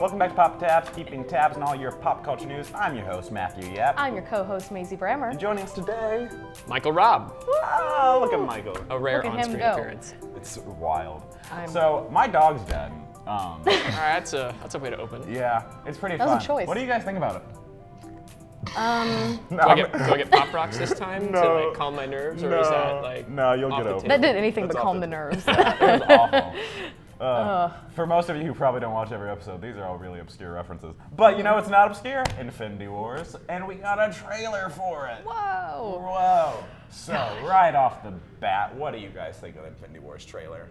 Welcome back to Pop Tabs, keeping tabs on all your pop culture news. I'm your host, Matthew Yapp. I'm your co-host, Mayzie Brammer. And joining us today, Michael Robb. Oh, look at Michael. A rare on-screen appearance. It's wild. So, my dog's dead. All right, that's a way to open. Yeah, it's pretty fun. That was a choice. What do you guys think about it? Do I get Pop Rocks this time to like calm my nerves, or is that like no? You'll get over it. That did anything but calm the nerves. It was awful. For most of you who probably don't watch every episode, these are all really obscure references. But you know it's not obscure? Infinity Wars, and we got a trailer for it. Whoa! Whoa! So right off the bat, what do you guys think of the Infinity Wars trailer?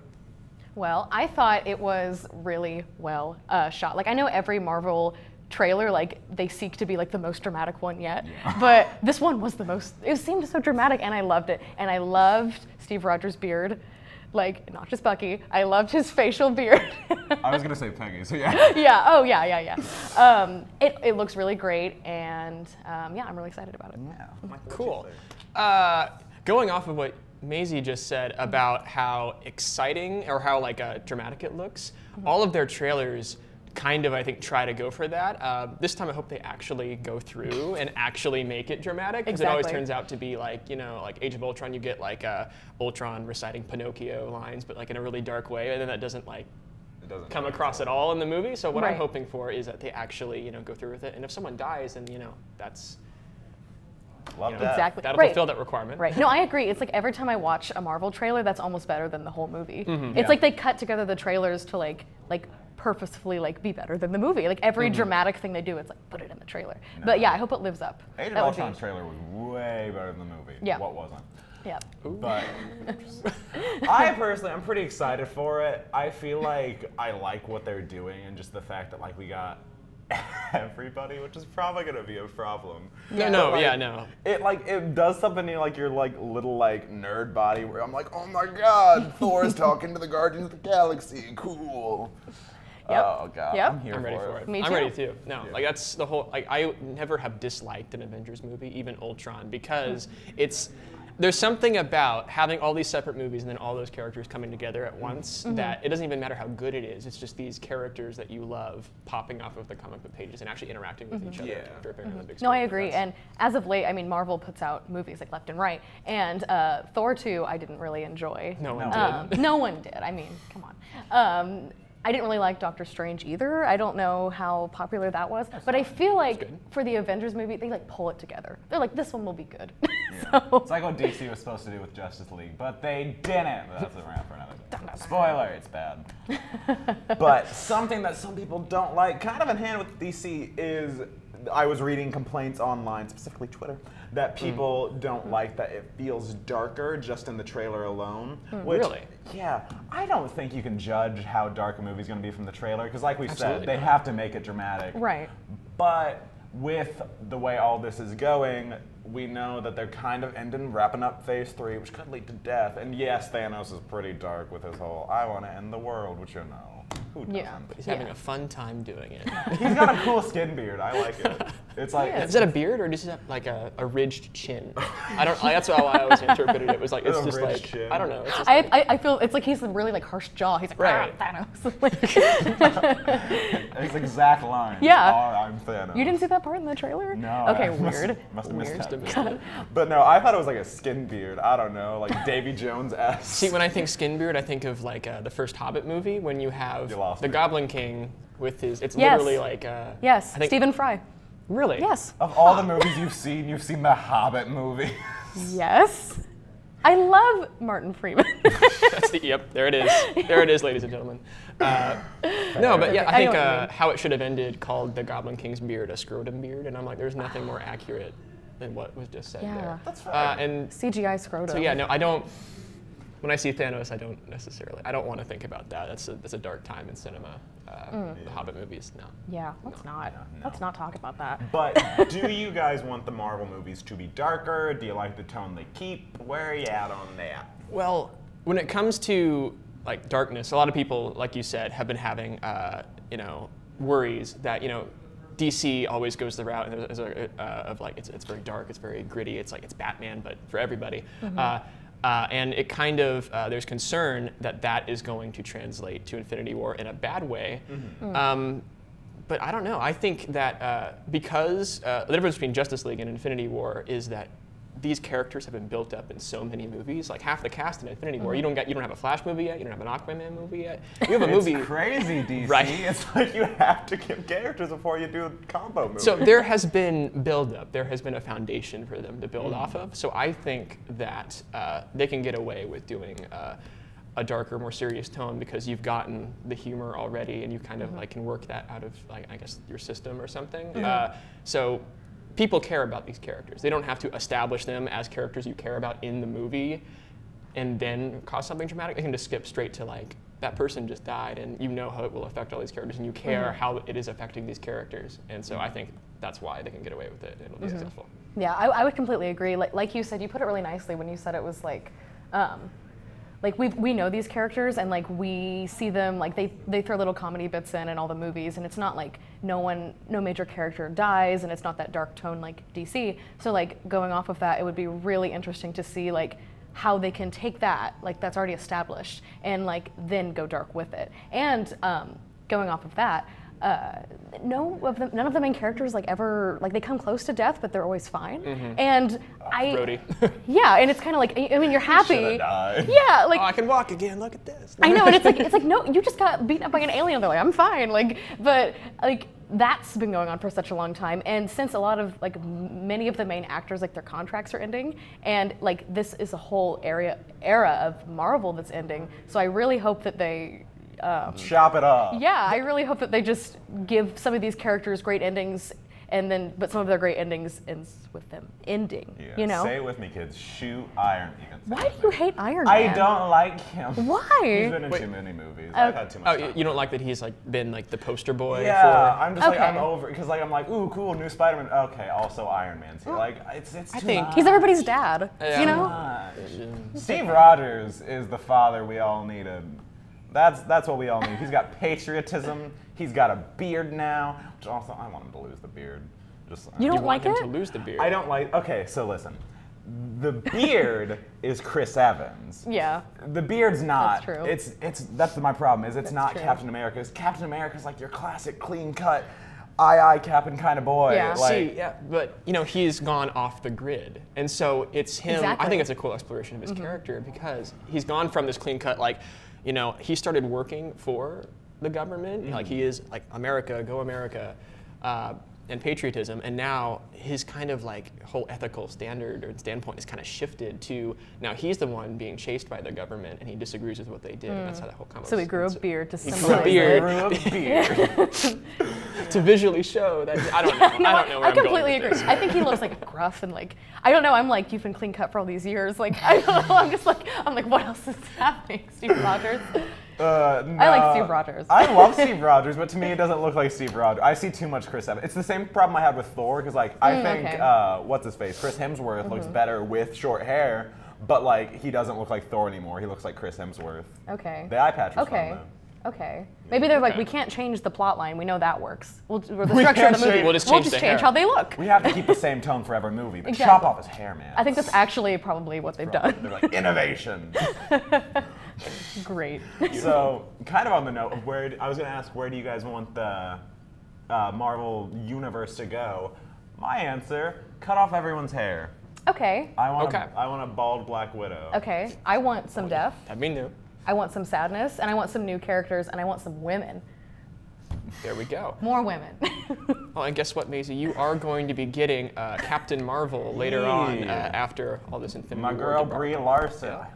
Well, I thought it was really well shot. Like I know every Marvel trailer, like they seek to be like the most dramatic one yet, but this one was the most. It seemed so dramatic, and I loved it. And I loved Steve Rogers' beard. Like, not just Bucky. I loved his facial beard. I was gonna say Peggy, so yeah. Yeah, oh yeah. It looks really great, and yeah, I'm really excited about it. Yeah. Cool. Going off of what Mayzie just said about how exciting or how like dramatic it looks, all of their trailers kind of, I think, try to go for that. This time I hope they actually go through and actually make it dramatic, because it always turns out to be like, you know, like Age of Ultron, you get like Ultron reciting Pinocchio lines, but like in a really dark way, and then that doesn't like come across at all in the movie. So what I'm hoping for is that they actually, you know, go through with it, and if someone dies, then, you know, that's... Love that. Exactly. That'll fulfill that requirement. Right. No, I agree. It's like every time I watch a Marvel trailer, that's almost better than the whole movie. Mm-hmm. It's like they cut together the trailers to like purposefully like be better than the movie. Like every dramatic thing they do, it's like put it in the trailer. No. But yeah, I hope it lives up. Age of Ultron's trailer was way better than the movie. Yeah. What wasn't? Yeah. But I personally, I'm pretty excited for it. I feel like I like what they're doing, and just the fact that like we got everybody, which is probably gonna be a problem. No. It does something in like your like little like nerd body where I'm like, oh my god, Thor's talking to the Guardians of the Galaxy, cool. Yep. Oh god, Yep. I'm ready for it. Me too. I'm ready too. No, like that's the whole. Like I never have disliked an Avengers movie, even Ultron, because there's something about having all these separate movies and then all those characters coming together at once that it doesn't even matter how good it is. It's just these characters that you love popping off of the comic book pages and actually interacting with each other after appearing on the big screen. No, I agree. And as of late, I mean, Marvel puts out movies like left and right. And Thor 2, I didn't really enjoy. No one did. No one did. I mean, come on. I didn't really like Doctor Strange either. I don't know how popular that was, but I feel like for the Avengers movie, they like pull it together. They're like, this one will be good. Yeah. So. It's like what DC was supposed to do with Justice League, but they didn't. That's a rant for another day. Spoiler, it's bad. But something that some people don't like, kind of in hand with DC, is I was reading complaints online, specifically Twitter, that people don't like that it feels darker just in the trailer alone. Which, really? Yeah, I don't think you can judge how dark a movie's going to be from the trailer, because like we said, they have to make it dramatic. Right. But with the way all this is going, we know that they're kind of wrapping up Phase 3, which could lead to death. And yes, Thanos is pretty dark with his whole, I want to end the world, which you know. Who doesn't? Yeah. He's having a fun time doing it. He's got a cool skin beard. I like it. It's like is that a beard or does he have like a ridged chin? I don't. That's how I always interpreted it. It was like it's just like chin. I don't know. It's just I feel it's like he's really like harsh jaw. He's like Thanos. It's exact lines. Yeah. I'm Thanos. You didn't see that part in the trailer? No. Okay, I weird. Must have missed that. But no, I thought it was like a skin beard. I don't know, like Davy Jones-esque. See, when I think skin beard, I think of like the first Hobbit movie when you have the Goblin King with his. It's literally like. Yes. Stephen Fry. Really? Yes. Of all the movies you've seen the Hobbit movie. Yes. I love Martin Freeman. Yep, there it is. There it is, ladies and gentlemen. No, but yeah, I think how it should have ended called the Goblin King's beard a scrotum beard, and I'm like, there's nothing more accurate than what was just said there. That's right. And CGI scrotum. So yeah, no, I don't. When I see Thanos, I don't want to think about that. That's a dark time in cinema. The Hobbit movies, no. Yeah, let's not talk about that. But do you guys want the Marvel movies to be darker? Do you like the tone they keep? Where are you at on that? Well, when it comes to like darkness, a lot of people, like you said, have been having worries that DC always goes the route of like it's very dark, it's very gritty, it's like it's Batman, but for everybody. And it kind of, there's concern that that is going to translate to Infinity War in a bad way. But I don't know. I think that because the difference between Justice League and Infinity War is that these characters have been built up in so many movies. Like half the cast in Infinity War, you don't have a Flash movie yet. You don't have an Aquaman movie yet. You have a movie. It's crazy, DC. Right. It's like you have to give characters before you do a combo movie. So there has been build-up. There has been a foundation for them to build off of. So I think that they can get away with doing a darker, more serious tone because you've gotten the humor already, and you kind of like can work that out of like I guess your system or something. So people care about these characters. They don't have to establish them as characters you care about in the movie and then cause something dramatic. They can just skip straight to like, that person just died and you know how it will affect all these characters and you care how it is affecting these characters. And so I think that's why they can get away with it and it'll be successful. Yeah, I would completely agree. Like you said, you put it really nicely when you said it was like we know these characters and like we see them, like they throw little comedy bits in all the movies, and it's not like no major character dies, and it's not that dark tone like DC. So like going off of that, it would be really interesting to see like how they can take that, like that's already established, and like then go dark with it. And going off of that, none of the main characters like ever, like they come close to death, but they're always fine. And Brody. Yeah, and it's kind of like, I mean, you're happy. Died. Yeah, like I can walk again. Look at this. I know, and it's like no, you just got beaten up by an alien. They're like, I'm fine. Like, but like that's been going on for such a long time, and since a lot of like many of the main actors, like their contracts are ending, and like this is a whole era of Marvel that's ending. So I really hope that they. Chop it up. Yeah, I really hope that they just give some of these characters great endings, but some of their great endings ends with them ending. Yeah. You know. Say it with me, kids. Shoot Iron Man. Why do you hate Iron Man? I don't like him. Why? He's been in too many movies. I've had too much time. You don't like that he's like been like the poster boy Yeah, for. I'm just like I'm over because like I'm like ooh cool new Spider-Man. Okay, also Iron Man's here. Like it's too think much. He's everybody's dad. Yeah. You know. Steve Rogers is the father we all needed. That's what we all need. He's got patriotism. He's got a beard now. Which also, I want him to lose the beard. Just You don't You want like him it? to lose the beard. I don't like. Okay, so listen. The beard is Chris Evans. Yeah. The beard's not. That's true. That's my problem. It's not true. Captain America's. Captain America's like your classic clean cut, aye Captain kind of boy. Yeah. Like, See, yeah, but you know he's gone off the grid, and so it's him. Exactly. I think it's a cool exploration of his character because he's gone from this clean cut, like, you know, he started working for the government, like he is like America, go America, and patriotism, and now his kind of like whole ethical standard or standpoint is kind of shifted to now he's the one being chased by the government and he disagrees with what they did, and that's how that whole combo. So he grew a beard to grew a symbolize beard. it. To visually show that I don't know. I don't know where I I'm going completely with agree. this. I think he looks like gruff and like I don't know. I'm like you've been clean cut for all these years. Like I don't know. I'm like what else is happening? Steve Rogers. no. I like Steve Rogers. I love Steve Rogers, but to me it doesn't look like Steve Rogers. I see too much Chris Evans. It's the same problem I had with Thor, because like I think okay. what's his face, Chris Hemsworth looks better with short hair, but like he doesn't look like Thor anymore. He looks like Chris Hemsworth. Okay. The eye patch was Okay. fun though. Okay. Maybe they're like, Okay. we can't change the plot line. We know that works. The structure of the movie. We'll just change the hair. how they look. We have to keep the same tone for every movie, but Exactly. chop off his hair, man. I think that's actually probably what they've done. They're like innovation. Great. So, kind of on the note of I was going to ask, where do you guys want the Marvel universe to go? My answer: cut off everyone's hair. Okay. I want Okay. I want a bald Black Widow. Okay. I want some death. That'd be new. I want some sadness, and I want some new characters, and I want some women. There we go. More women. Oh, and guess what, Mayzie? You are going to be getting Captain Marvel later on Yeah. after all this Infinity My War girl debacle. Brie Larson. I love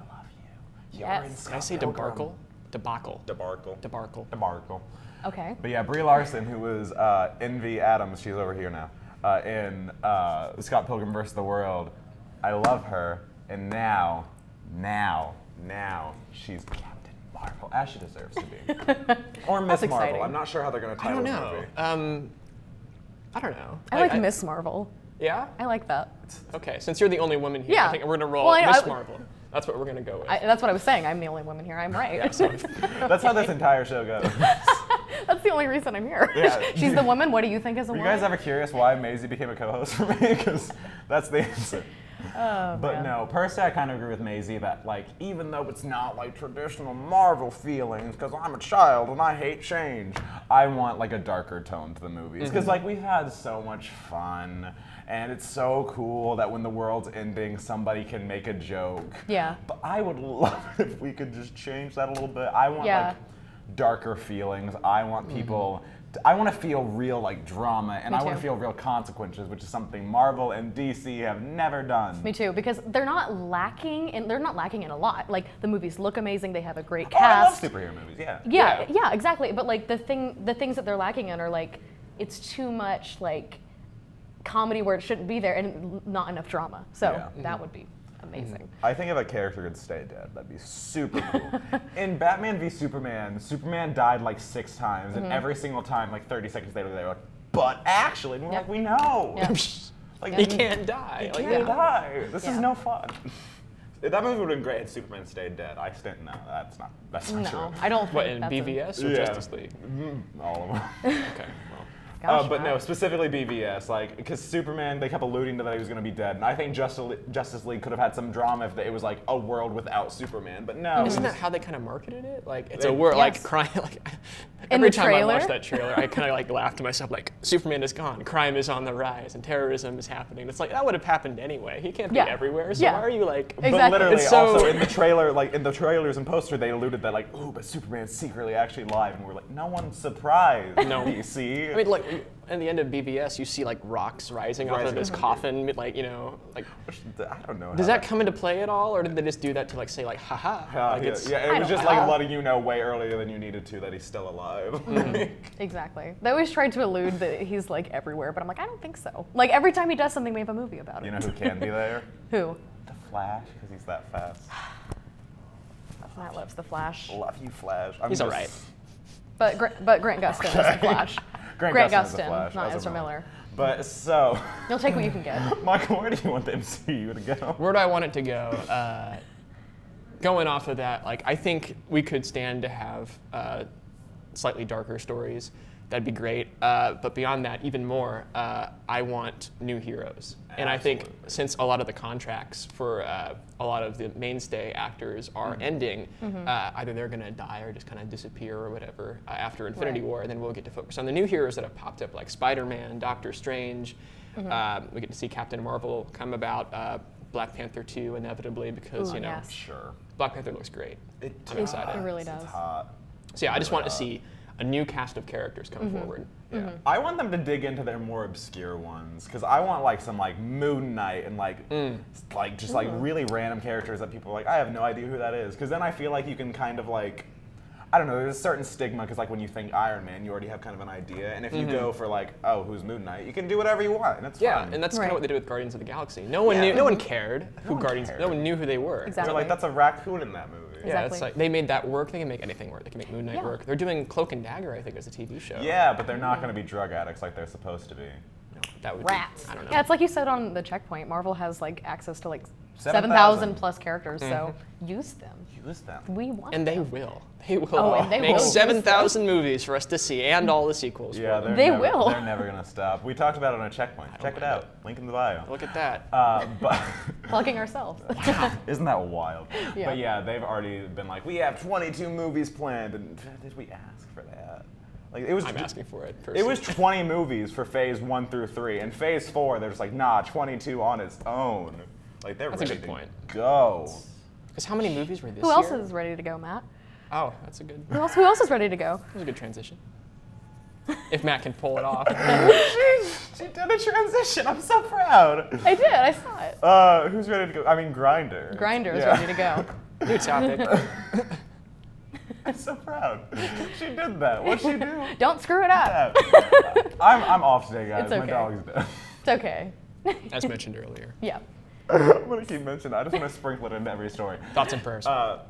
you. Yes. You're in Did I say Scott debacle? Debacle. Debacle. Debacle. Debacle. Okay. But yeah, Brie Larson, who was Envy Adams, she's over here now, in Scott Pilgrim vs. the World. I love her, and now, she's Captain Marvel, as she deserves to be. Or Miss That's Marvel. exciting. I'm not sure how they're going to I title don't the know. movie. I don't know. I like Miss Marvel. Yeah? I like that. Okay, since you're the only woman here, Yeah. I think we're going to roll Well, Miss Marvel. That's what we're going to go with. That's what I was saying. I'm the only woman here. I'm right. That's how this entire show goes. That's the only reason I'm here. Yeah. She's the woman. What do you think is a Were you woman? guys ever curious why Mayzie became a co-host for me? Because that's the answer. But no, personally, I kind of agree with Mayzie that, like, even though it's not like traditional Marvel feelings, because I'm a child and I hate change, I want like a darker tone to the movies. Because like we've had so much fun, and it's so cool that when the world's ending, somebody can make a joke. Yeah. But I would love it if we could just change that a little bit. I want like darker feelings. I want people. I want to feel real like drama, and I want to feel real consequences, which is something Marvel and DC have never done. Me too, because they're not lacking in a lot. Like the movies look amazing, they have a great I cast. love superhero movies, yeah. Yeah, exactly. But like the things that they're lacking in are like it's too much like comedy where it shouldn't be there and not enough drama. So that would be amazing. I think if a character could stay dead, that'd be super cool. In Batman v Superman, Superman died like 6 times, and every single time, like 30 seconds later, they were like, but actually, and we're like, we know. Like, he can't die. He can't die. This is no fun. That movie would have been great had Superman stayed dead. No, that's not true. I don't think What, in BVS or Justice League? All of them. Okay, well. But no, specifically BVS, like, because Superman, they kept alluding to that he was going to be dead, and I think Justice League could have had some drama if it was like a world without Superman, but no. Isn't that how they kind of marketed it? Like, it's a world, like, crime, like, In every the time trailer? I watch that trailer, I kind of like laugh to myself, like, Superman is gone, crime is on the rise, and terrorism is happening. It's like, that would have happened anyway. He can't be everywhere, so why are you like... Exactly. But literally, It's so- also in the trailer, like in the trailers and poster, they alluded that like, ooh, but Superman's secretly actually alive, and we're like, no one's surprised. No. DC. I mean, like, in the end of BVS, you see like rocks rising off of his coffin, like, you know, like. I don't know. Does that come into play at all, or did they just do that to like say like, haha? Like It I was don't just know. like letting you know way earlier than you needed to that he's still alive. Exactly. They always tried to allude that he's like everywhere, but I'm like, I don't think so. Like every time he does something, we have a movie about it. You know who can be there? Who? The Flash, because he's that fast. Matt loves the Flash. Love you, Flash. He's all right. But Grant Gustin is the Flash. Grant Gustin is the Flash, not as Ezra a Miller. But so, You'll take what you can get. Michael, where do you want the MCU to go? Where do I want it to go? Going off of that, like, I think we could stand to have slightly darker stories. That'd be great. But beyond that, even more, I want new heroes. And I think since a lot of the contracts for a lot of the mainstay actors are ending, either they're going to die or just kind of disappear or whatever after Infinity War, and then we'll get to focus on the new heroes that have popped up, like Spider-Man, Doctor Strange. We get to see Captain Marvel come about. Black Panther 2 inevitably because you know yes. Sure. Black Panther looks great. I'm It excited. really does. It's hot. So yeah, I just want to see a new cast of characters come forward. Yeah. I want them to dig into their more obscure ones because I want like some like Moon Knight and like just like really random characters that people are like, I have no idea who that is, because then I feel like you can kind of like, I don't know, there's a certain stigma because like when you think Iron Man, you already have kind of an idea, and if you go for like, oh, who's Moon Knight, you can do whatever you want, and it's fun. And that's kind of what they did with Guardians of the Galaxy. No one knew. No one cared who Guardians. cared. No one knew who they were. Exactly. They're like, that's a raccoon in that movie. Yeah, Exactly. it's like they made that work. They can make anything work. They can make Moon Knight Yeah. work. They're doing Cloak and Dagger, I think, as a TV show. Yeah, but they're not going to be drug addicts like they're supposed to be. No, that would Rats. Be, I don't know. Yeah, it's like you said on the checkpoint. Marvel has like access to like 7,000 7,000 plus characters, so use them. Use them. We want And they them. will. They will Oh, and they make will. 7,000 movies for us to see, and all the sequels. Yeah, for them. They never, will. They're never going to stop. We talked about it on a checkpoint. Check it mind out. Link in the bio. Look at that. But Plugging ourselves. isn't that wild? Yeah. But yeah, they've already been like, we have 22 movies planned, and did we ask for that? Like it was. I'm asking for it. It was 20 movies for Phase 1 through 3, and Phase 4, they're just like, nah, 22 on its own. Like they're That's a ready good to point. go. Because how many movies were this Who else year? is ready to go, Matt? Oh, that's a good. Who else is ready to go? That was a good transition. If Matt can pull it off. She did a transition. I'm so proud. I did. I saw it. Who's ready to go? I mean, Grindr. Grindr is Yeah. ready to go. New topic. I'm so proud. She did that. What'd she do? Don't screw it up. I'm off today, guys. It's My okay. dog's dead. It's okay. As mentioned earlier. Yeah. I'm gonna keep mentioning. I just want to sprinkle it into every story. Thoughts and prayers. I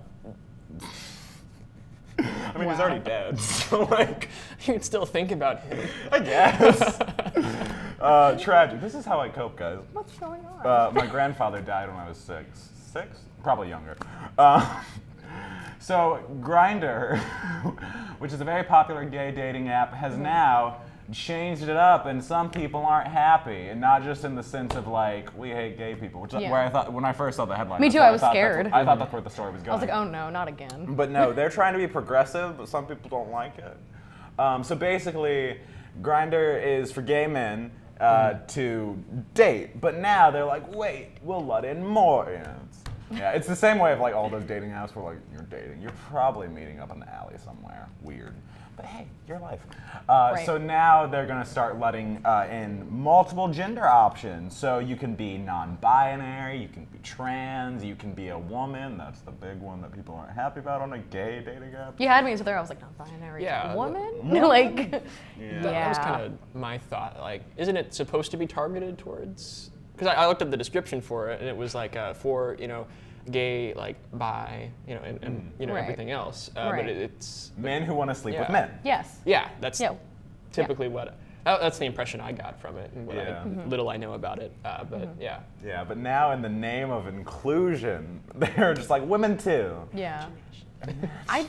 mean, he's already dead, so like, You can still think about him. I guess. Tragic. This is how I cope, guys. What's going on? My grandfather died when I was 6. 6? Probably younger. So Grindr, which is a very popular gay dating app, has now changed it up, and some people aren't happy, and not just in the sense of like we hate gay people, which where I thought when I first saw the headline. Me too. I was scared. I thought that's where the story was going. I was like, oh no, not again. But no, they're trying to be progressive, but some people don't like it. So basically, Grindr is for gay men to date, but now they're like, wait, we'll let in more ins. Yeah, it's the same way of like all those dating apps where like you're dating, you're probably meeting up in the alley somewhere. Weird. But hey, your life. So now they're going to start letting in multiple gender options. So you can be non-binary, you can be trans, you can be a woman. That's the big one that people aren't happy about on a gay dating app. You had me there. I was like, non-binary, woman? Woman? That was kind of my thought. Like, isn't it supposed to be targeted towards? Because I looked at the description for it, and it was like for gay, like bi, and everything else. But it's men who want to sleep with men. Yes. Yeah, that's typically what. That's the impression I got from it, and what little I know about it. But yeah. Yeah, but now in the name of inclusion, they're just like women too. Yeah. I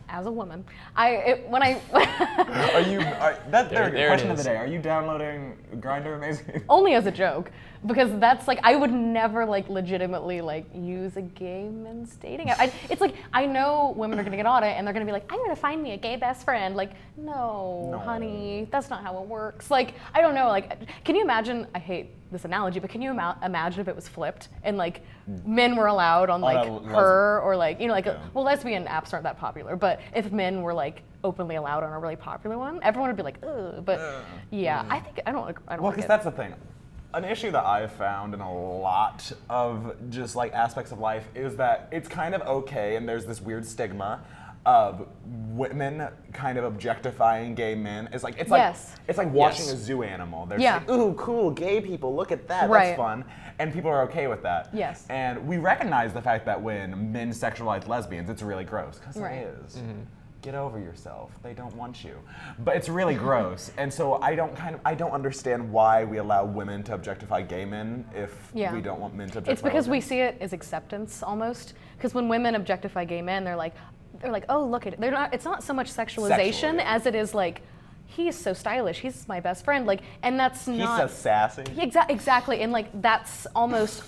as a woman, when I that's the question of the day. Are you downloading Grindr, Mayzie? Only as a joke, because that's like I would never like legitimately like use a gay men's dating app. It's like I know women are gonna get on it and they're gonna be like, I'm gonna find me a gay best friend. Like, no, honey, that's not how it works. Like, I don't know. Like, can you imagine? I hate this analogy, but can you imagine if it was flipped and like men were allowed on like her or like well, lesbian apps aren't that popular, but if men were like openly allowed on a really popular one, everyone would be like, ugh. But I think I don't. Well, because that's the thing. An issue that I've found in a lot of just like aspects of life is that it's kind of okay, and there's this weird stigma of women kind of objectifying gay men. It's like watching a zoo animal. They're just like, ooh, cool, gay people, look at that, that's fun. And people are okay with that. Yes. And we recognize the fact that when men sexualize lesbians, it's really gross, because it is. Get over yourself. They don't want you. But it's really gross. And so I don't understand why we allow women to objectify gay men if we don't want men to objectify It's because women. we see it as acceptance almost. Because when women objectify gay men, they're like, oh, look at it. It's not so much sexualization as it is like, he's so stylish. He's my best friend. Like, and that's not. He's so sassy. Exactly. And like that's almost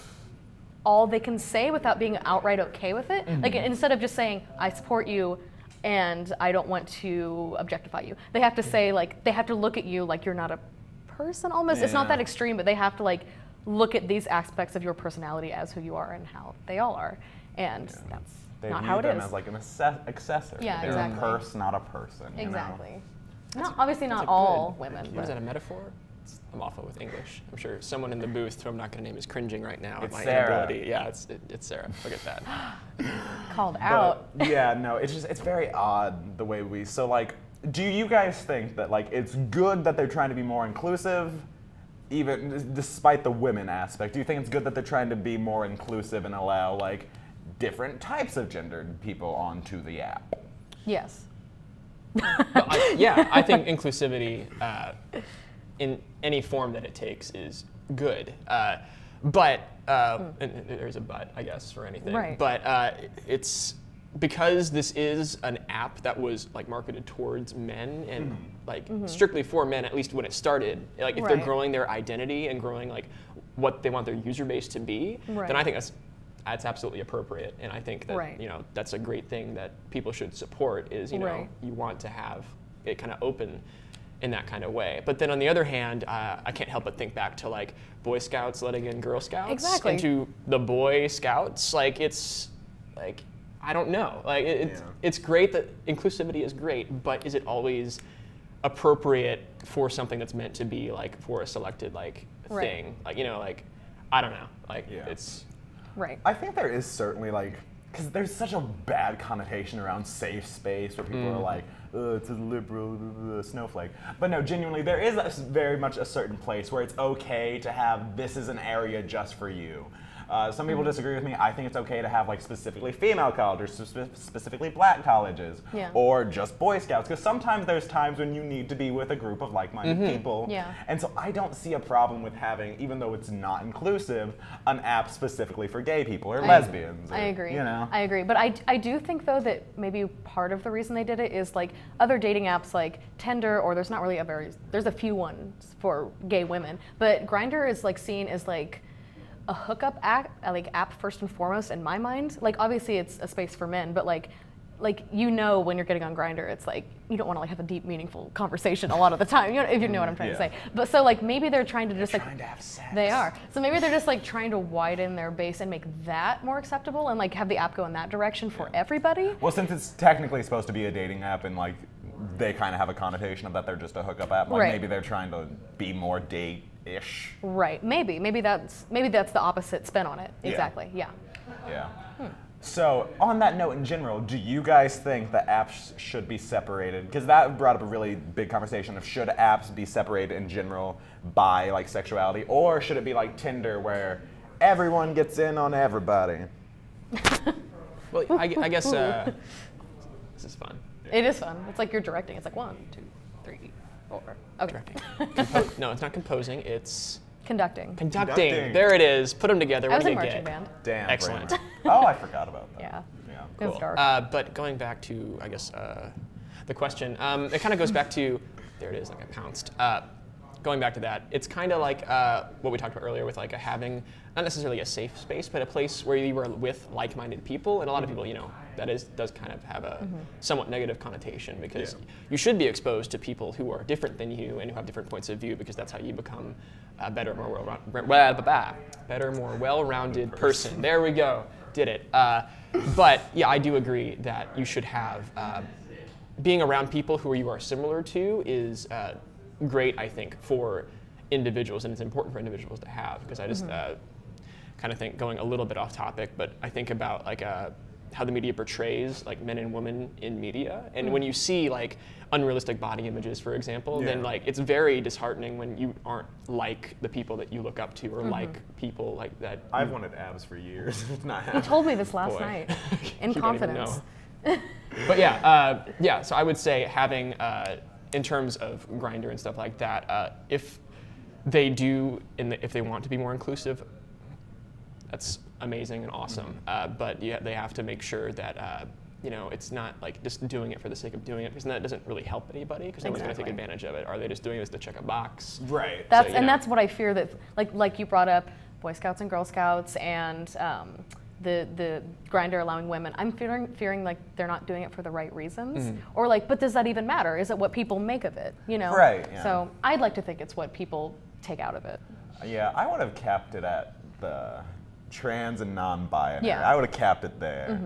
all they can say without being outright okay with it. Like instead of just saying, I support you and I don't want to objectify you. They have to say like, they have to look at you like you're not a person almost. It's not that extreme, but they have to like look at these aspects of your personality as who you are and how they all are. And that's not how it is. They view them as like an accessory. Yeah, They're exactly. a purse, not a person. Exactly. Obviously not all women. Is that a metaphor? I'm awful with English. I'm sure someone in the booth, who I'm not going to name, is cringing right now at my inability. Yeah, it's Sarah. Look at that. Called out. Yeah, no, it's very odd the way so like, do you guys think that like it's good that they're trying to be more inclusive, even despite the women aspect? Do you think it's good that they're trying to be more inclusive and allow like different types of gendered people onto the app? Yes. I think inclusivity in any form that it takes is good. But and there's a but, I guess, for anything. Right. But it's because this is an app that was like marketed towards men and like strictly for men, at least when it started. Like if they're growing their identity and growing like what they want their user base to be, then I think that's absolutely appropriate. And I think that that's a great thing that people should support. Is you want to have it kind of open in that kind of way. But then on the other hand, I can't help but think back to like Boy Scouts letting in Girl Scouts into the Boy Scouts. Like it's like, I don't know. Like it's great that inclusivity is great, but is it always appropriate for something that's meant to be like for a selected like thing? Like like I don't know. Like it's I think there is certainly like, because there's such a bad connotation around safe space where people are like, it's a liberal snowflake. But no, genuinely, there is very much a certain place where it's okay to have this is an area just for you. Some people disagree with me. I think it's okay to have like specifically female colleges, or specifically black colleges, or just Boy Scouts, because sometimes there's times when you need to be with a group of like-minded people. Yeah. And so I don't see a problem with having, even though it's not inclusive, an app specifically for gay people or lesbians. I agree. You know? I agree. But I do think, though, that maybe part of the reason they did it is like other dating apps like Tinder, or there's not really there's a few ones for gay women, but Grindr is like seen as like a hookup app first and foremost in my mind. Like obviously it's a space for men, but like you know when you're getting on Grindr, it's like you don't want to like have a deep, meaningful conversation a lot of the time. You know, if you know what I'm trying to say. But so like maybe they're trying to just like trying to have sex. They are. So maybe they're just like trying to widen their base and make that more acceptable and like have the app go in that direction for everybody. Well, since it's technically supposed to be a dating app and like they kind of have a connotation of that they're just a hookup app, like maybe they're trying to be more date-ish. Right. Maybe that's the opposite spin on it. Exactly. Yeah. Yeah. So, on that note in general, do you guys think that apps should be separated? Because that brought up a really big conversation of should apps be separated in general by like sexuality, or should it be like Tinder where everyone gets in on everybody? Well, I guess this is fun. It is fun. It's like you're directing. It's like 1, 2, 3, 4. Okay. Directing. No, it's not composing. It's Conducting. There it is. Put them together. I was What in do you marching get? band. Damn. Excellent. Oh, I forgot about that. Yeah. Cool. It was dark. But going back to, I guess, the question, it kind of goes back to, there it is, like I pounced. Going back to that, it's kind of like what we talked about earlier with like having, not necessarily a safe space, but a place where you are with like-minded people. And a lot of people, you know, that does kind of have a somewhat negative connotation because you should be exposed to people who are different than you and who have different points of view because that's how you become a better, more well-rounded person. There we go. Did it. But yeah, I do agree that you should have, being around people who you are similar to is great, I think, for individuals, and it's important for individuals to have, because I just kind of think, going a little bit off topic, but I think about like how the media portrays like men and women in media, and when you see like unrealistic body images, for example, then like it's very disheartening when you aren't like the people that you look up to, or like people like that. I've wanted abs for years. It's not You happening. told me this last night in You don't even confidence. know. But yeah, so I would say having, in terms of Grindr and stuff like that, if they do, if they want to be more inclusive, that's amazing and awesome. But they have to make sure that you know, it's not like just doing it for the sake of doing it, because that doesn't really help anybody, because no one's going to take advantage of it. Are they just doing this to check a box? Right. That's what I fear, that like you brought up Boy Scouts and Girl Scouts and the Grindr allowing women. I'm fearing like they're not doing it for the right reasons, or like, but does that even matter? Is it what people make of it? You know. Right. Yeah. So I'd like to think it's what people take out of it. Yeah, I would have capped it at the trans and non-binary. Yeah. I would have capped it there.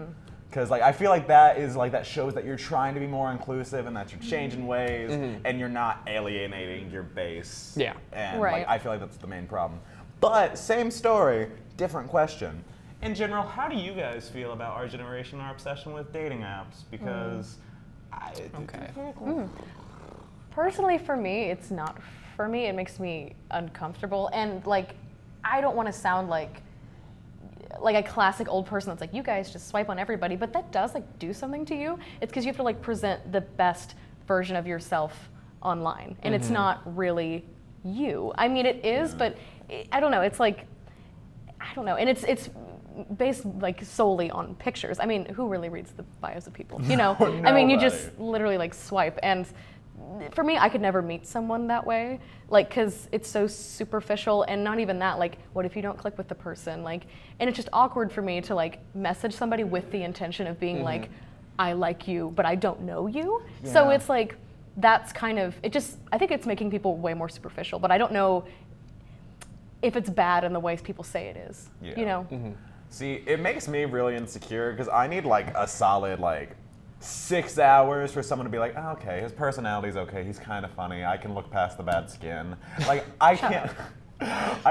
Because like I feel like that shows that you're trying to be more inclusive and that you're changing ways and you're not alienating your base. Yeah. And Right. like I feel like that's the main problem. But same story, different question. In general, how do you guys feel about our generation, our obsession with dating apps? Because Personally, for me, it's not for me. It makes me uncomfortable, and like I don't want to sound like a classic old person that's like, you guys just swipe on everybody, but that does like do something to you. It's because you have to like present the best version of yourself online, and it's not really you. I mean, it is, but I don't know. It's like, I don't know, and it's based like solely on pictures. I mean, who really reads the bios of people? You know, I mean, you just literally like swipe, and for me, I could never meet someone that way, like, because it's so superficial, and not even that, like, what if you don't click with the person, like, and it's just awkward for me to like message somebody with the intention of being like, I like you, but I don't know you. Yeah. So it's like, that's kind of, I think it's making people way more superficial, but I don't know if it's bad in the ways people say it is, you know? See, it makes me really insecure because I need like a solid like 6 hours for someone to be like, oh, okay, his personality's okay, he's kind of funny, I can look past the bad skin. Like I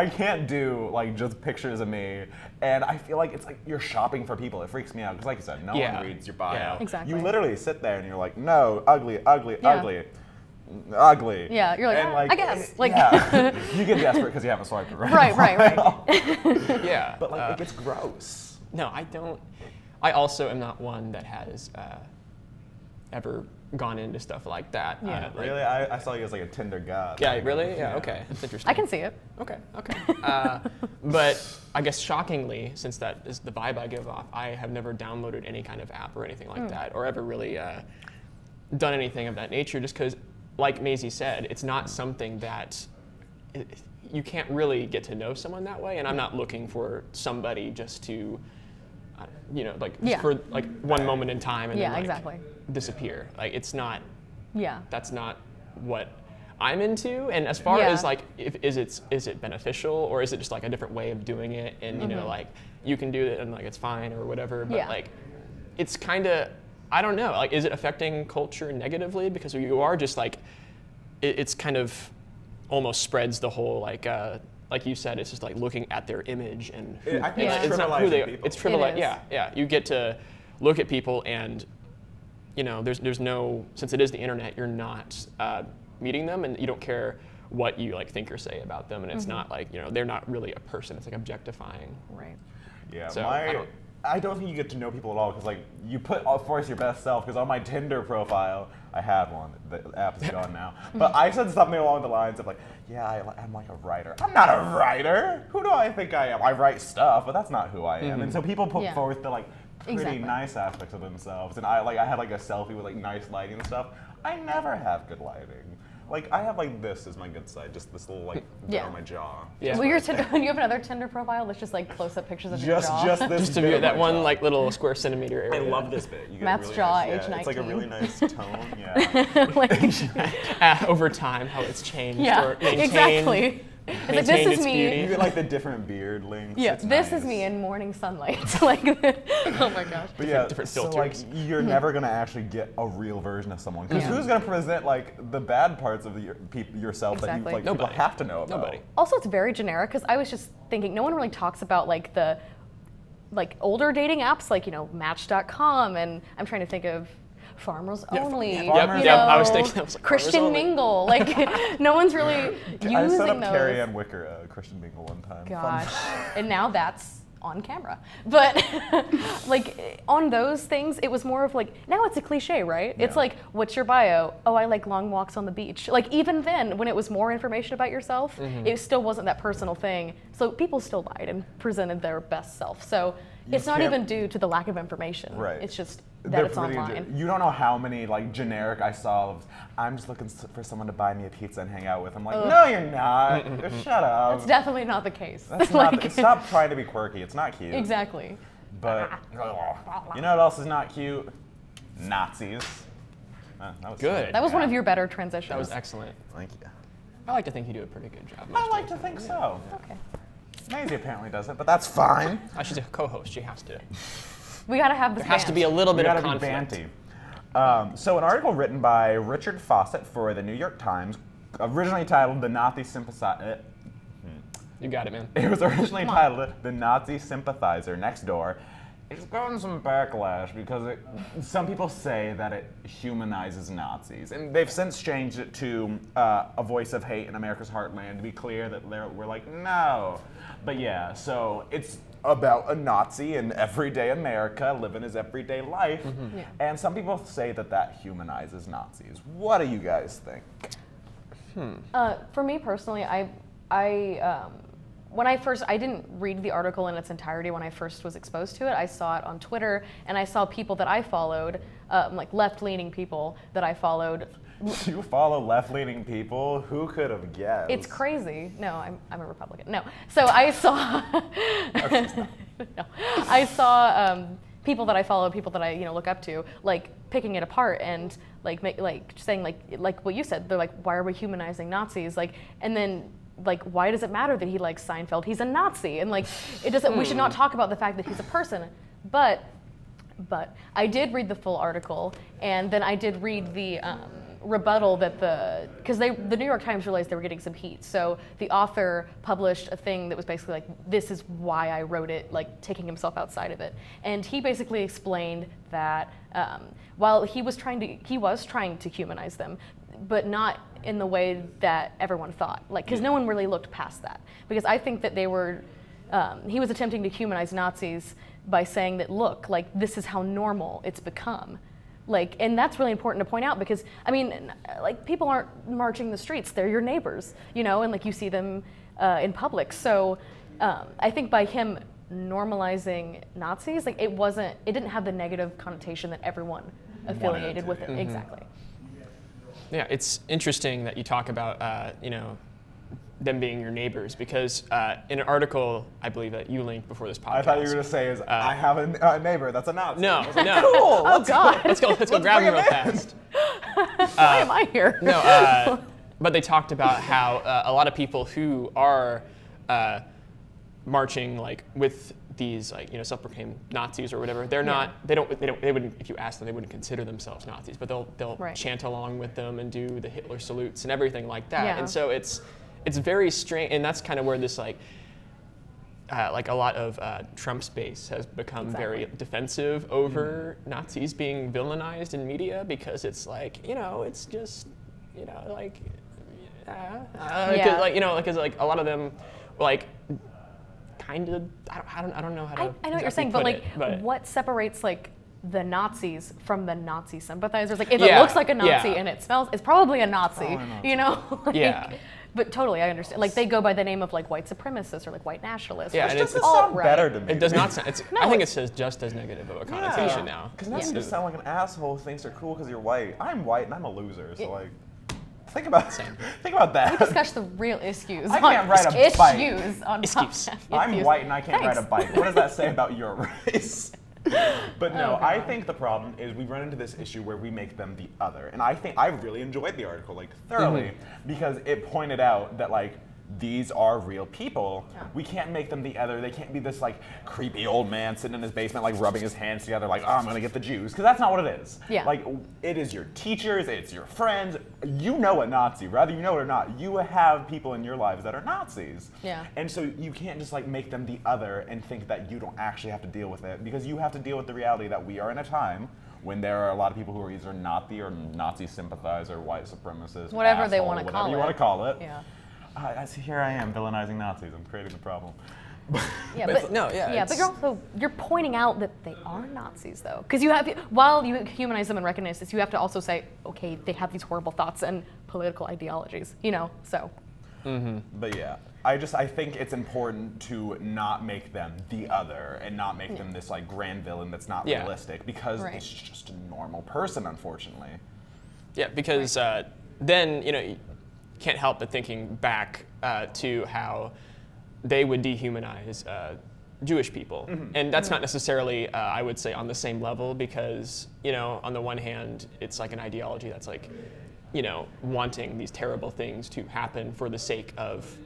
can't do like just pictures of me, and I feel like it's like you're shopping for people. It freaks me out because, like you said, no one reads your bio. Yeah. Exactly. You literally sit there and you're like, no, ugly, ugly, ugly. ugly. Yeah, you're like, and, I guess. Like, yeah, you get desperate because you haven't swiped right. Right. Yeah. But like, it gets gross. No, I don't. I also am not one that has ever gone into stuff like that. Yeah. Like, Really? I saw you as like a Tinder god. yeah, really? Yeah, okay. That's interesting. I can see it. Okay. But I guess shockingly, since that is the vibe I give off, I have never downloaded any kind of app or anything like that, or ever really done anything of that nature, just because, like Mayzie said, it's not something that you can't really get to know someone that way, and I'm not looking for somebody just to, for like one moment in time and then like exactly. disappear. Like it's not. Yeah. That's not what I'm into. And as far as like, is it beneficial, or is it just like a different way of doing it? And you know, like you can do it and like it's fine or whatever. But like, it's kind of, I don't know. Like, is it affecting culture negatively? Because you are just like, it's kind of almost spreads the whole like you said, it's just like looking at their image and I think it's not who they are. people. It's trivialized. Yeah. You get to look at people and, you know, there's no, since it is the internet, you're not meeting them, and you don't care what you like think or say about them, and it's not like, you know, they're not really a person. It's like objectifying. Right. Yeah. So, I don't think you get to know people at all, because like you put force your best self. Because on my Tinder profile, I had one. The app is gone now. But I said something along the lines of like, yeah, I'm like a writer. I'm not a writer. Who do I think I am? I write stuff, but that's not who I am. And so people put forth the like pretty nice aspects of themselves. And I had like a selfie with like nice lighting and stuff. I never have good lighting. Like I have like this as my good side, just this little like bit on my jaw. Yeah. Well, you have another Tinder profile that's just like close-up pictures of your jaw. Just this. Just to view that one like little square centimeter area. I love this bit. You get Matt's really jaw, nice, age 19. It's like a really nice tone. Yeah. Over time, how it's changed or maintained. Exactly. It's like, this is me. beauty. You get like the different beard links. Yeah, it's this nice. is me in morning sunlight. Like, oh my gosh. But yeah, different so filters. like you're never gonna actually get a real version of someone, because who's gonna present like the bad parts of yourself that you like people Nobody. have to know about? Nobody. Also, it's very generic, because I was just thinking, no one really talks about like the older dating apps, like, you know, Match.com, and I'm trying to think of Farmers Only. Yep, you I was know, thinking that was like Christian Farmers Only. Mingle. Like, no one's really using I set up those. Carrie Ann Wicker Christian Mingle one time. Gosh, and now that's on camera. But like on those things, it was more of like, now it's a cliche, right? It's like, what's your bio? Oh, I like long walks on the beach. Like even then, when it was more information about yourself, it still wasn't that personal thing. So people still lied and presented their best self. So it's not even due to the lack of information. Right. It's just that it's pretty online. You don't know how many like generic I saw of, I'm just looking for someone to buy me a pizza and hang out with. I'm like, no, you're not. Shut up. That's definitely not the case. That's like, not. Stop trying to be quirky. It's not cute. Exactly. But you know what else is not cute? Nazis. That was Good. That was one of your better transitions. That was excellent. Thank you. I like to think you do a pretty good job. I like to think so. Okay. Mayzie apparently doesn't, but that's fine. She's a co-host. She has to. We gotta have this. There has to be a little bit of Gotta be conflict. banty. So an article written by Richard Fawcett for the New York Times, originally titled "The Nazi Sympathizer." You got it, man. It was originally titled "The Nazi Sympathizer Next Door." It's gotten some backlash because some people say that it humanizes Nazis, and they've since changed it to a voice of hate in America's heartland to be clear that we're like, no. But yeah, so it's about a Nazi in everyday America living his everyday life, and some people say that that humanizes Nazis. What do you guys think? For me personally, when I didn't read the article in its entirety when I first was exposed to it. I saw it on Twitter, and I saw people that I followed, like left-leaning people that I followed. You follow left-leaning people? Who could have guessed? It's crazy. No, I'm a Republican. No. So I saw, no, I saw people that I follow, people that I look up to, like picking it apart and like saying like what you said. They're like, why are we humanizing Nazis? Like, and then. Like, why does it matter that he likes Seinfeld? He's a Nazi, and like, it doesn't. We should not talk about the fact that he's a person. But I did read the full article, and then I did read the rebuttal that because the New York Times realized they were getting some heat. So the author published a thing that was basically like, this is why I wrote it, like taking himself outside of it, and he basically explained that while he was trying to humanize them. but not in the way that everyone thought. Like, because no one really looked past that. Because I think that they were, he was attempting to humanize Nazis by saying that, look, like, this is how normal it's become. Like, and that's really important to point out because, I mean, like, people aren't marching the streets. They're your neighbors, you know, and like you see them in public. So I think by him normalizing Nazis, like, it didn't have the negative connotation that everyone affiliated with it. Exactly. Yeah, it's interesting that you talk about, you know, them being your neighbors because in an article, I believe that you linked before this podcast. I thought you were going to say I have a neighbor that's a Nazi. No, like, no. Cool. Oh, God. Let's go grab him real fast. Why am I here? No, but they talked about how a lot of people who are marching like with these, like, you know, self-proclaimed Nazis or whatever, they're not. They wouldn't. If you ask them, they wouldn't consider themselves Nazis, but they'll chant along with them and do the Hitler salutes and everything like that. And so it's very strange, and that's kind of where this like a lot of Trump's base has become very defensive over Nazis being villainized in media because it's like, you know, it's just, you know, like, like, you know, because like a lot of them, like, kind of, I don't know how to. I know what you're saying, but like, what separates like the Nazis from the Nazi sympathizers? Like, if it looks like a Nazi and it smells, it's probably a Nazi, you know? Like, but totally, I understand. Like, they go by the name of like white supremacists or like white nationalists. Yeah, and it sounds better to me. It does not sound. I think it says just as negative of a connotation now. Because Nazis just sound like an asshole who thinks they're cool because you're white. I'm white and I'm a loser, so like. Think about that. We discuss the real issues. I can't ride a bike. Issues on I'm white and I can't ride a bike. What does that say about your race? But no, I think the problem is we run into this issue where we make them the other. And I think I really enjoyed the article, like, thoroughly, because it pointed out that, like, these are real people. We can't make them the other. They can't be this, like, creepy old man sitting in his basement, like, rubbing his hands together, like, oh, I'm gonna get the Jews. Because that's not what it is. Like, it is your teachers, it's your friends. You know a Nazi, whether you know it or not. You have people in your lives that are Nazis. And so you can't just, like, make them the other and think that you don't actually have to deal with it, because you have to deal with the reality that we are in a time when there are a lot of people who are either Nazi or Nazi sympathizer, white supremacist, whatever asshole, they want to call it. Whatever you want to call it. Here I am villainizing Nazis. I'm creating the problem. But you're pointing out that they are Nazis, though, because you have, while you humanize them and recognize this, you have to also say, okay, they have these horrible thoughts and political ideologies, you know. So. But yeah, I think it's important to not make them the other and not make them this like grand villain that's not realistic, because it's just a normal person, unfortunately. Yeah, because then, you know, you can't help but thinking back to how they would dehumanize Jewish people. And that's not necessarily, I would say, on the same level, because, you know, on the one hand, it's like an ideology that's like, you know, wanting these terrible things to happen for the sake of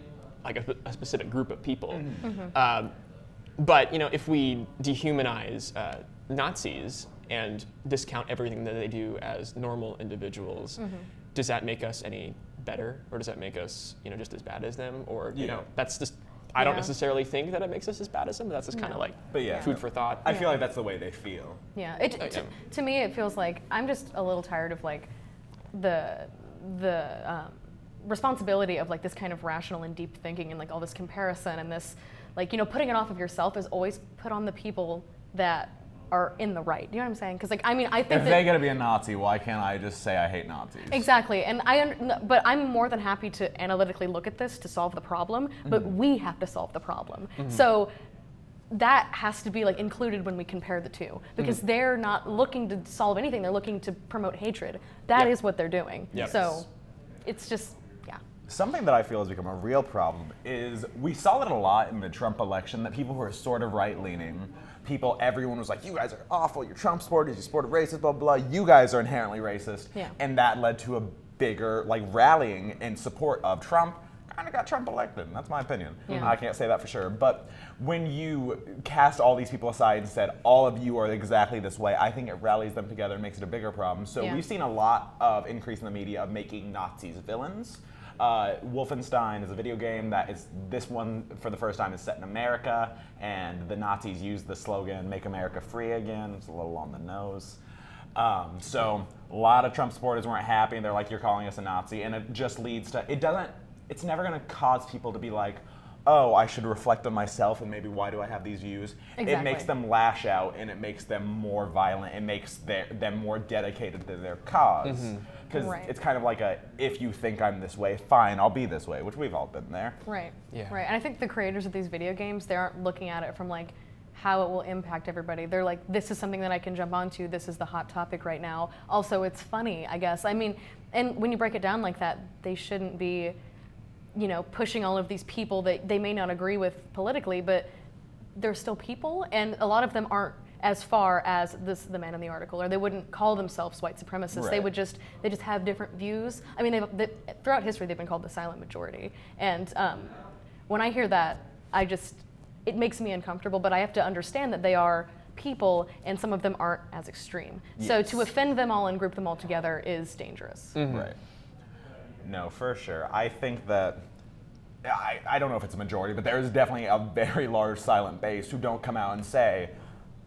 like a specific group of people. But, you know, if we dehumanize Nazis and discount everything that they do as normal individuals, does that make us any better, or does that make us, you know, just as bad as them? Or, you know, that's just, I don't necessarily think that it makes us as bad as them, but that's just kind of like food for thought. I feel like that's the way they feel. To me, it feels like I'm just a little tired of like the responsibility of like this kind of rational and deep thinking and like all this comparison and this, like, you know, putting it off of yourself is always put on the people that are in the right. You know what I'm saying? Because like, I mean, I think if they're gonna be a Nazi, why can't I just say I hate Nazis? Exactly, and but I'm more than happy to analytically look at this to solve the problem. But we have to solve the problem. So that has to be like included when we compare the two, because they're not looking to solve anything. They're looking to promote hatred. That is what they're doing. So it's just. Something that I feel has become a real problem is we saw it a lot in the Trump election, that people who are sort of right-leaning, everyone was like, you guys are awful, you're Trump supporters, you support racist, blah, blah, blah, you guys are inherently racist. And that led to a bigger like rallying in support of Trump. Kind of got Trump elected, that's my opinion. I can't say that for sure. But when you cast all these people aside and said, all of you are exactly this way, I think it rallies them together and makes it a bigger problem. So we've seen a lot of increase in the media of making Nazis villains. Wolfenstein is a video game that is, this one for the first time is set in America, and the Nazis use the slogan, "Make America Free Again." It's a little on the nose. So a lot of Trump supporters weren't happy, and they're like, "You're calling us a Nazi," and it just leads to it's never going to cause people to be like, "Oh, I should reflect on myself, and maybe why do I have these views?" Exactly. It makes them lash out, and it makes them more violent. It makes them more dedicated to their cause. Because it's kind of like if you think I'm this way, fine, I'll be this way, which we've all been there. Right. Yeah. Right. And I think the creators of these video games, they aren't looking at it from like how it will impact everybody. They're like, this is something that I can jump onto. This is the hot topic right now. Also, it's funny, I guess. I mean, and when you break it down like that, they shouldn't be, you know, pushing all of these people that they may not agree with politically, but they're still people, and a lot of them aren't as far as the man in the article, or they wouldn't call themselves white supremacists. Right. They just have different views. I mean, throughout history, they've been called the silent majority. And when I hear that, it makes me uncomfortable, but I have to understand that they are people, and some of them aren't as extreme. Yes. So to offend them all and group them all together is dangerous. Right. No, for sure. I think that, I don't know if it's a majority, but there is definitely a very large silent base who don't come out and say,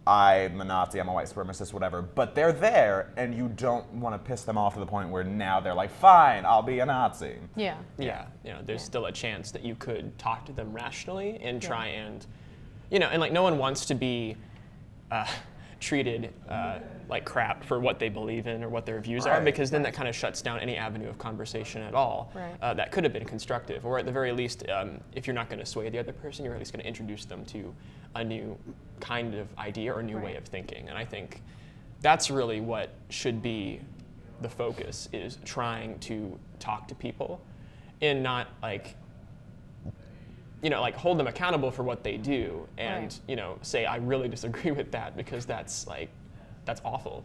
I'm a Nazi, I'm a white supremacist, whatever. But they're there, and you don't want to piss them off to the point where now they're like, fine, I'll be a Nazi. Yeah. Yeah, you know, there's still a chance that you could talk to them rationally and try and, you know, and like no one wants to be treated like crap for what they believe in or what their views are, because then that kind of shuts down any avenue of conversation at all that could have been constructive, or at the very least, if you're not going to sway the other person, you're at least going to introduce them to a new kind of idea or a new way of thinking. And I think that's really what should be the focus, is trying to talk to people and not like, you know, like hold them accountable for what they do and, you know, say, I really disagree with that, because that's awful.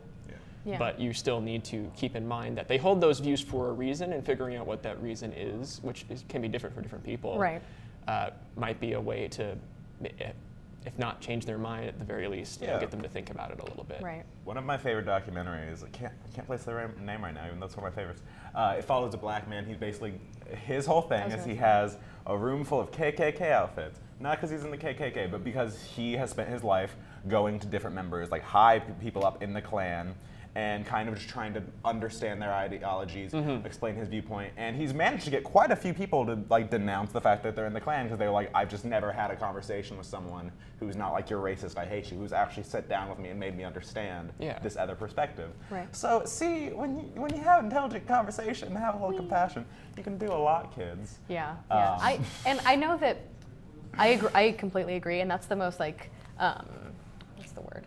Yeah. But you still need to keep in mind that they hold those views for a reason, and figuring out what that reason is, which can be different for different people, might be a way to, if not change their mind, at the very least, you know, get them to think about it a little bit. Right. One of my favorite documentaries, I can't place the name right now, even though it's one of my favorites. It follows a black man. He's basically, his whole thing is he has a room full of KKK outfits. Not because he's in the KKK, but because he has spent his life going to different members, like high people up in the Klan, and kind of just trying to understand their ideologies, explain his viewpoint. And he's managed to get quite a few people to like denounce the fact that they're in the Klan, because they're like, I've just never had a conversation with someone who's not like, you're racist, I hate you, who's actually sat down with me and made me understand this other perspective. Right. So see, when you have intelligent conversation and have a little compassion, you can do a lot, kids. Yeah. I know that I completely agree, and that's the most like, what's the word?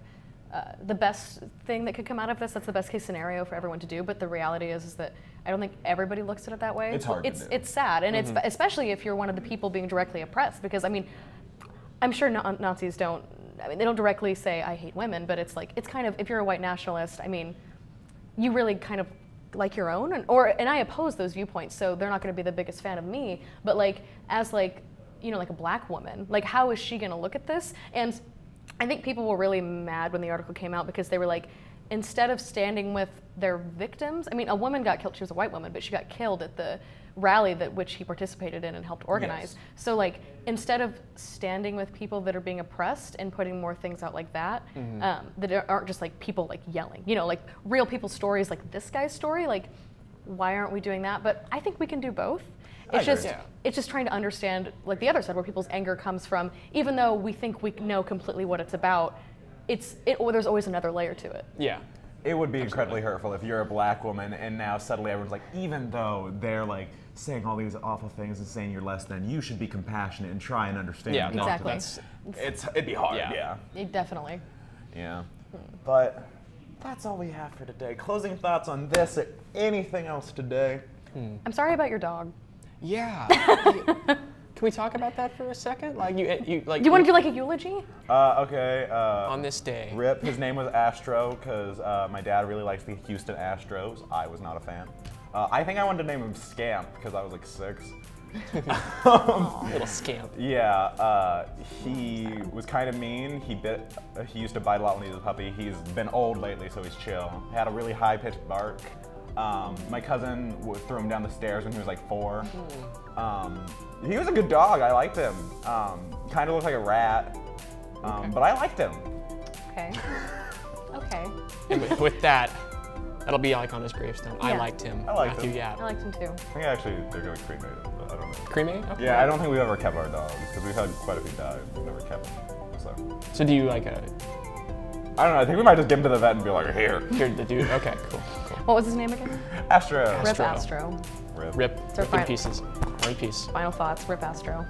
The best thing that could come out of this, that's the best case scenario for everyone to do, but the reality is that I don't think everybody looks at it that way. It's hard to do. It's sad, and it's especially if you're one of the people being directly oppressed, because I mean, I'm sure Nazis don't, I mean, they don't directly say, I hate women, but it's like, it's kind of, if you're a white nationalist, I mean, you really kind of like your own, and I oppose those viewpoints, so they're not gonna be the biggest fan of me, but like, as like, you know, like a black woman, like how is she gonna look at this? And I think people were really mad when the article came out, because they were like, instead of standing with their victims, I mean, a woman got killed, she was a white woman, but she got killed at the rally which he participated in and helped organize. Yes. So like, instead of standing with people that are being oppressed and putting more things out like that, that aren't just like people like yelling, you know, like real people's stories, like this guy's story, like why aren't we doing that? But I think we can do both. It's just trying to understand like the other side, where people's anger comes from, even though we think we know completely what it's about, there's always another layer to it. Yeah. It would be incredibly hurtful if you're a black woman and now suddenly everyone's like, even though they're like saying all these awful things and saying you're less than, you should be compassionate and try and understand. Yeah, exactly. It'd be hard, Definitely. Yeah. But that's all we have for today. Closing thoughts on this or anything else today? I'm sorry about your dog. Yeah. Can we talk about that for a second? Like you like. Do you want to do like a eulogy? Okay. On this day. Rip. His name was Astro because my dad really likes the Houston Astros. I was not a fan. I think I wanted to name him Scamp because I was like 6. Little scamp. Yeah. He was kind of mean. He used to bite a lot when he was a puppy. He's been old lately, so he's chill. He had a really high-pitched bark. My cousin threw him down the stairs when he was like 4. He was a good dog. I liked him. Kind of looked like a rat, but I liked him. Okay. Okay. And with that, that'll be like on his gravestone. I Yeah. liked him. I liked Matthew him. Yapp. I liked him too. I think actually they're going to cremate it, but I don't know. Cremate? Okay. Yeah, I don't think we've ever kept our dogs because we've had quite a few die. We've never kept them. So do you like I don't know. I think we might just give him to the vet and be like, here. you're the dude? Okay, cool. What was his name again? Astro. Rip Astro. Rip. Rip our in final- pieces. Or in peace. Final thoughts, Rip Astro.